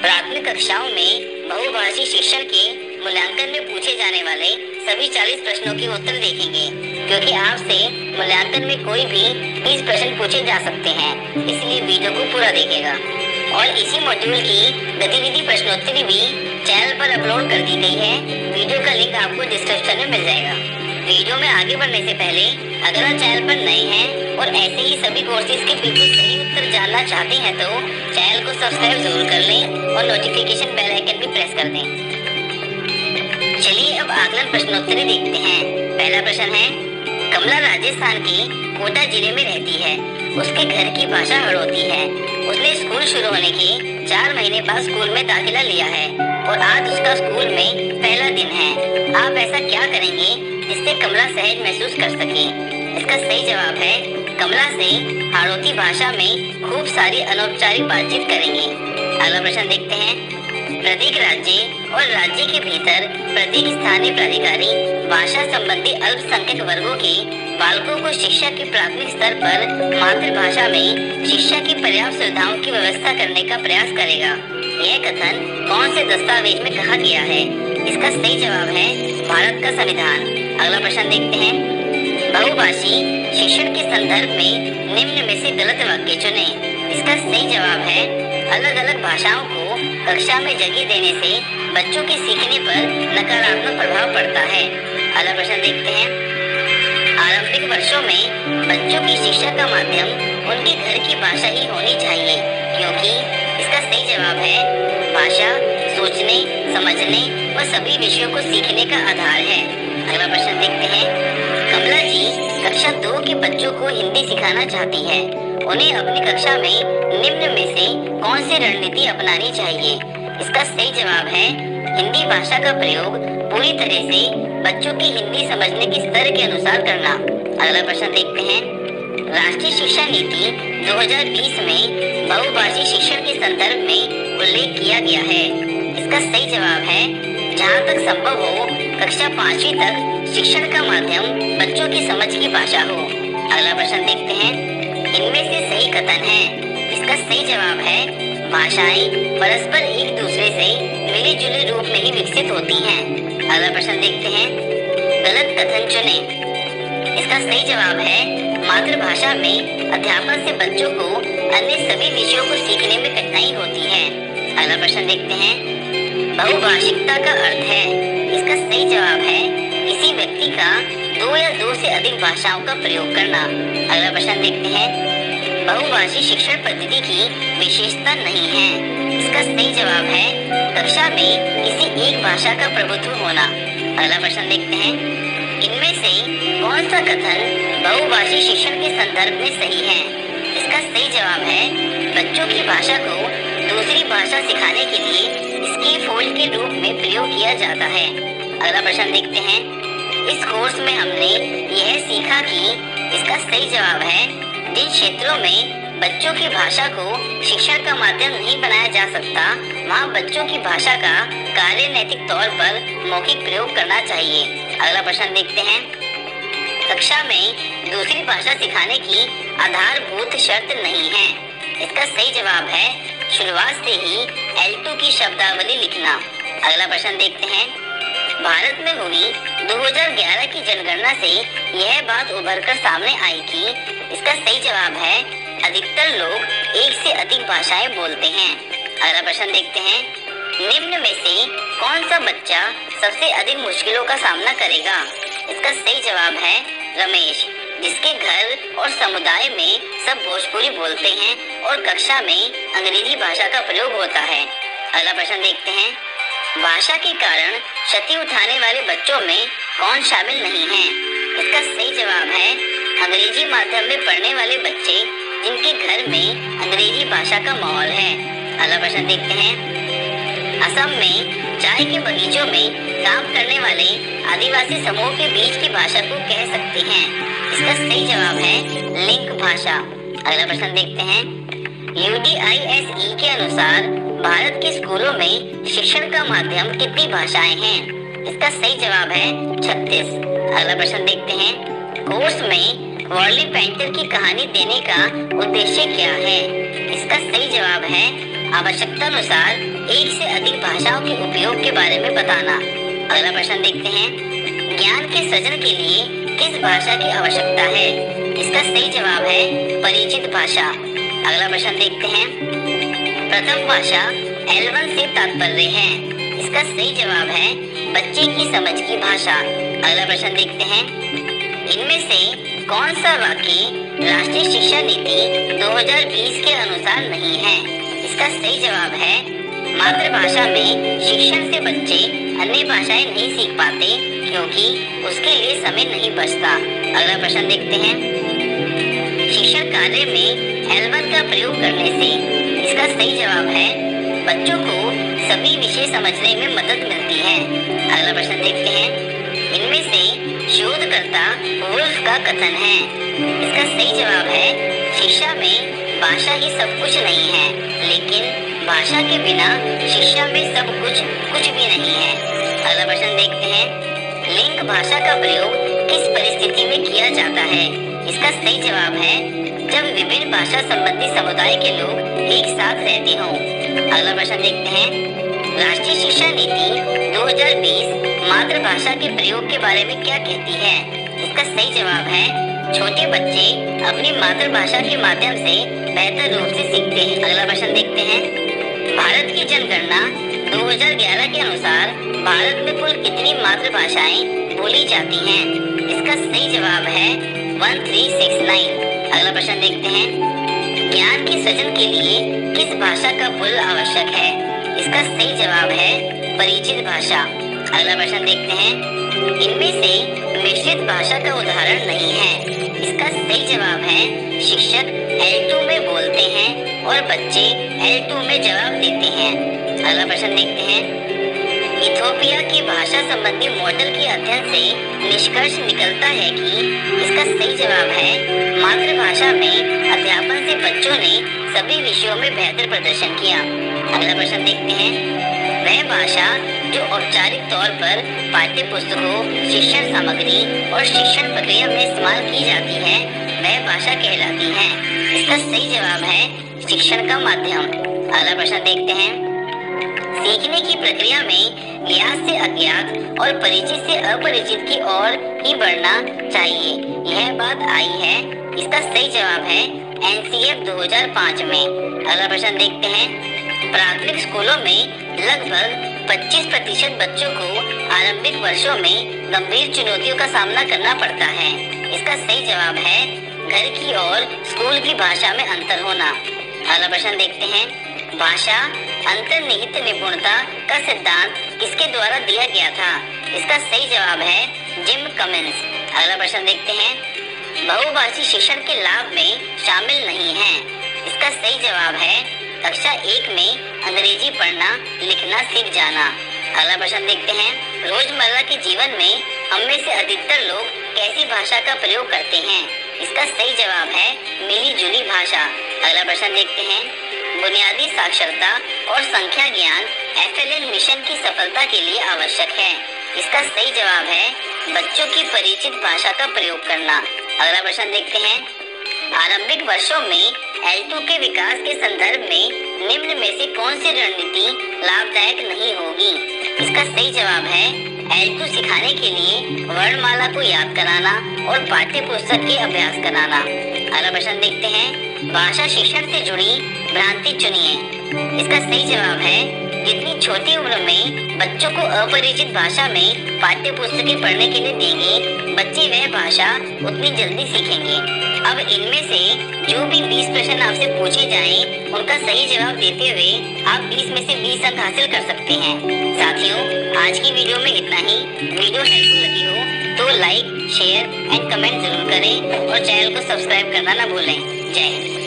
प्राथमिक कक्षाओं में बहुभाषी शिक्षण के मूल्यांकन में पूछे जाने वाले सभी 40 प्रश्नों के उत्तर देखेंगे, क्योंकि आपसे मूल्यांकन में कोई भी 20 प्रश्न पूछे जा सकते हैं, इसलिए वीडियो को पूरा देखिएगा। और इसी मॉड्यूल की गतिविधि प्रश्नोत्तरी भी चैनल पर अपलोड कर दी गई है। वीडियो का लिंक आपको डिस्क्रिप्शन में मिल जाएगा। वीडियो में आगे बढ़ने से पहले अगर आप चैनल पर नए हैं और ऐसे ही सभी कोर्सेज के बिल्कुल सही उत्तर जानना चाहते हैं तो चैनल को सब्सक्राइब जरूर कर लें और नोटिफिकेशन बेल आइकन भी प्रेस कर दें। चलिए अब आकलन प्रश्नोत्तरी देखते हैं। पहला प्रश्न है, कमला राजस्थान के कोटा जिले में रहती है। उसके घर की भाषा हड़ौती है। उसने स्कूल शुरू होने के 4 महीने बाद स्कूल में दाखिला लिया है और आज उसका स्कूल में पहला दिन है। आप ऐसा क्या करेंगे जिससे कमला सहज महसूस कर सके? इसका सही जवाब है, कमला से हाड़ौती भाषा में खूब सारी अनौपचारिक बातचीत करेंगे। अगला प्रश्न देखते हैं, प्रत्येक राज्य और राज्य के भीतर प्रत्येक स्थानीय प्राधिकारी भाषा संबंधी अल्पसंख्यक वर्गों के बालकों को शिक्षा के प्राथमिक स्तर पर मातृभाषा में शिक्षा की पर्याप्त सुविधाओं की व्यवस्था करने का प्रयास करेगा। यह कथन कौन से दस्तावेज में कहा गया है? इसका सही जवाब है, भारत का संविधान। अगला प्रश्न देखते हैं, बहुभाषी शिक्षण के संदर्भ में निम्न में से गलत वाक्य चुने। इसका सही जवाब है, अलग अलग भाषाओं को कक्षा में जगह देने से बच्चों के सीखने पर नकारात्मक प्रभाव पड़ता है। अगला प्रश्न देखते हैं, आरंभिक वर्षों में बच्चों की शिक्षा का माध्यम उनके घर की भाषा ही होनी चाहिए, क्योंकि इसका सही जवाब है, भाषा सोचने, समझने व सभी विषयों को सीखने का आधार है। अगला प्रश्न देखते हैं, कमला जी कक्षा 2 के बच्चों को हिंदी सिखाना चाहती है। उन्हें अपनी कक्षा में निम्न में से कौन सी रणनीति अपनानी चाहिए? इसका सही जवाब है, हिंदी भाषा का प्रयोग पूरी तरह से बच्चों की हिंदी समझने के स्तर के अनुसार करना। अगला प्रश्न देखते हैं, राष्ट्रीय शिक्षा नीति 2020 में बहुभाषी शिक्षण के संदर्भ में उल्लेख किया गया है। इसका सही जवाब है, जहाँ तक संभव हो कक्षा 5वीं तक शिक्षण का माध्यम बच्चों की समझ की भाषा हो। अगला प्रश्न देखते हैं, इनमें से सही कथन है? इसका सही जवाब है, भाषाएं परस्पर एक दूसरे से मिले जुले रूप में ही विकसित होती हैं। अगला प्रश्न देखते हैं, गलत कथन चुने। इसका सही जवाब है, मातृभाषा में अध्यापन से बच्चों को अन्य सभी विषयों को सीखने में कठिनाई होती है। अगला प्रश्न देखते हैं, बहुभाषिकता का अर्थ है? इसका सही जवाब है, किसी व्यक्ति का 2 या 2 से अधिक भाषाओं का प्रयोग करना। अगला प्रश्न देखते हैं, बहुभाषी शिक्षण पद्धति की विशेषता नहीं है। इसका सही जवाब है, कक्षा में किसी एक भाषा का प्रभुत्व होना। अगला प्रश्न देखते हैं, इनमें से कौन सा कथन बहुभाषी शिक्षण के संदर्भ में सही है? इसका सही जवाब है, बच्चों की भाषा को दूसरी भाषा सिखाने के लिए स्कैफोल्ड के रूप में प्रयोग किया जाता है। अगला प्रश्न देखते हैं, इस कोर्स में हमने यह सीखा कि इसका सही जवाब है, जिन क्षेत्रों में बच्चों की भाषा को शिक्षण का माध्यम नहीं बनाया जा सकता, वहाँ बच्चों की भाषा का कार्य नैतिक तौर पर मौखिक प्रयोग करना चाहिए। अगला प्रश्न देखते हैं, कक्षा में दूसरी भाषा सिखाने की आधारभूत शर्त नहीं है। इसका सही जवाब है, शुरुआत से ही L2 की शब्दावली लिखना। अगला प्रश्न देखते हैं, भारत में हुई 2011 की जनगणना से यह बात उभरकर सामने आई कि इसका सही जवाब है, अधिकतर लोग 1 से अधिक भाषाएं बोलते हैं। अगला प्रश्न देखते हैं, निम्न में से कौन सा बच्चा सबसे अधिक मुश्किलों का सामना करेगा? इसका सही जवाब है, रमेश, जिसके घर और समुदाय में सब भोजपुरी बोलते हैं और कक्षा में अंग्रेजी भाषा का प्रयोग होता है। अगला प्रश्न देखते हैं, भाषा के कारण क्षति उठाने वाले बच्चों में कौन शामिल नहीं है? इसका सही जवाब है, अंग्रेजी माध्यम में पढ़ने वाले बच्चे जिनके घर में अंग्रेजी भाषा का माहौल है। अगला प्रश्न देखते हैं, असम में चाय के बगीचों में काम करने वाले आदिवासी समूह के बीच की भाषा को कह सकते हैं। इसका सही जवाब है, लिंक भाषा। अगला प्रश्न देखते हैं, UDISE के अनुसार भारत के स्कूलों में शिक्षण का माध्यम कितनी भाषाएं हैं? इसका सही जवाब है 36। अगला प्रश्न देखते हैं, कोर्स में वर्ली पेंटर की कहानी देने का उद्देश्य क्या है? इसका सही जवाब है आवश्यकता अनुसार एक से अधिक भाषाओं के उपयोग के बारे में बताना। अगला प्रश्न देखते हैं, ज्ञान के सृजन के लिए किस भाषा की आवश्यकता है? इसका सही जवाब है परिचित भाषा। अगला प्रश्न देखते हैं, प्रथम भाषा L1 से तात्पर्य है। इसका सही जवाब है बच्चे की समझ की भाषा। अगला प्रश्न देखते हैं, इनमें से कौन सा वाक्य राष्ट्रीय शिक्षा नीति 2020 के अनुसार नहीं है? इसका सही जवाब है मातृभाषा में शिक्षण से बच्चे अन्य भाषाएं नहीं सीख पाते क्योंकि उसके लिए समय नहीं बचता। अगला प्रश्न देखते हैं, शिक्षण कार्य में L1 का प्रयोग करने से इसका सही जवाब है बच्चों को सभी विषय समझने में मदद मिलती है। अगला प्रश्न देखते हैं, इनमें से शोधकर्ता वुल्फ का कथन है। इसका सही जवाब है शिक्षा में भाषा ही सब कुछ नहीं है, लेकिन भाषा के बिना शिक्षा में सब कुछ भी नहीं है। अगला प्रश्न देखते हैं, लिंग भाषा का प्रयोग किस परिस्थिति में किया जाता है? इसका सही जवाब है जब विभिन्न भाषा संबंधी समुदाय के लोग एक साथ रहते हों। अगला प्रश्न देखते हैं, राष्ट्रीय शिक्षा नीति 2020 मातृभाषा के प्रयोग के बारे में क्या कहती है? इसका सही जवाब है छोटे बच्चे अपनी मातृभाषा के माध्यम से बेहतर रूप से सीखते हैं। अगला प्रश्न देखते हैं, भारत की जनगणना 2011 के अनुसार भारत में कुल कितनी मातृभाषाएं बोली जाती हैं? इसका सही जवाब है 1369। अगला प्रश्न देखते हैं, ज्ञान के सृजन के लिए किस भाषा का पुल आवश्यक है? इसका सही जवाब है परिचित भाषा। अगला प्रश्न देखते हैं, इनमें से मिश्रित भाषा का उदाहरण नहीं है। इसका सही जवाब है शिक्षक L2 में बोलते हैं और बच्चे L2 में जवाब देते हैं। अगला प्रश्न देखते हैं, इथोपिया की भाषा संबंधी मॉडल के अध्ययन से निष्कर्ष निकलता है कि इसका सही जवाब है मातृभाषा में अध्यापन से बच्चों ने सभी विषयों में बेहतर प्रदर्शन किया। अगला प्रश्न देखते हैं, वह भाषा जो औपचारिक तौर पर पाठ्य पुस्तकों, शिक्षण सामग्री और शिक्षण प्रक्रिया में इस्तेमाल की जाती है वह भाषा कहलाती है। इसका सही जवाब है शिक्षण का माध्यम। अगला प्रश्न देखते हैं, सीखने की प्रक्रिया में ज्ञात से अज्ञात और परिचित से अपरिचित की ओर ही बढ़ना चाहिए, यह बात आई है। इसका सही जवाब है NCF 2005 में। अगला प्रश्न देखते हैं, प्राथमिक स्कूलों में लगभग 25% बच्चों को आरंभिक वर्षों में गंभीर चुनौतियों का सामना करना पड़ता है। इसका सही जवाब है घर की और स्कूल की भाषा में अंतर होना। अगला प्रश्न देखते हैं, भाषा अंतर्निहित निपुणता का सिद्धांत किसके द्वारा दिया गया था? इसका सही जवाब है जिम कमिंस। अगला प्रश्न देखते हैं, बहुभाषी शिक्षण के लाभ में शामिल नहीं है। इसका सही जवाब है कक्षा 1 में अंग्रेजी पढ़ना लिखना सीख जाना। अगला प्रश्न देखते हैं, रोजमर्रा के जीवन में हम में से अधिकतर लोग कैसी भाषा का प्रयोग करते हैं? इसका सही जवाब है मिली जुली भाषा। अगला प्रश्न देखते हैं, बुनियादी साक्षरता और संख्या ज्ञान FLN मिशन की सफलता के लिए आवश्यक है। इसका सही जवाब है बच्चों की परिचित भाषा का प्रयोग करना। अगला प्रश्न देखते हैं, आरंभिक वर्षों में L2 के विकास के संदर्भ में निम्न में से कौन सी रणनीति लाभदायक नहीं होगी? इसका सही जवाब है L2 सिखाने के लिए वर्णमाला को याद कराना और पाठ्य पुस्तक के अभ्यास कराना। अगला प्रश्न देखते हैं, भाषा शिक्षण से जुड़ी भ्रांति चुनिए। इसका सही जवाब है जितनी छोटी उम्र में बच्चों को अपरिचित भाषा में पाठ्य पुस्तकें पढ़ने के लिए देंगे, बच्चे वह भाषा उतनी जल्दी सीखेंगे। अब इनमें से जो भी 20 प्रश्न आपसे पूछे जाएं, उनका सही जवाब देते हुए आप 20 में से 20 अंक हासिल कर सकते हैं। साथियों, आज की वीडियो में इतना ही। वीडियो हेल्पफुल लगी हो तो लाइक, शेयर एंड कमेंट जरूर करें और चैनल को सब्सक्राइब करना ना भूलें। जय हिंद।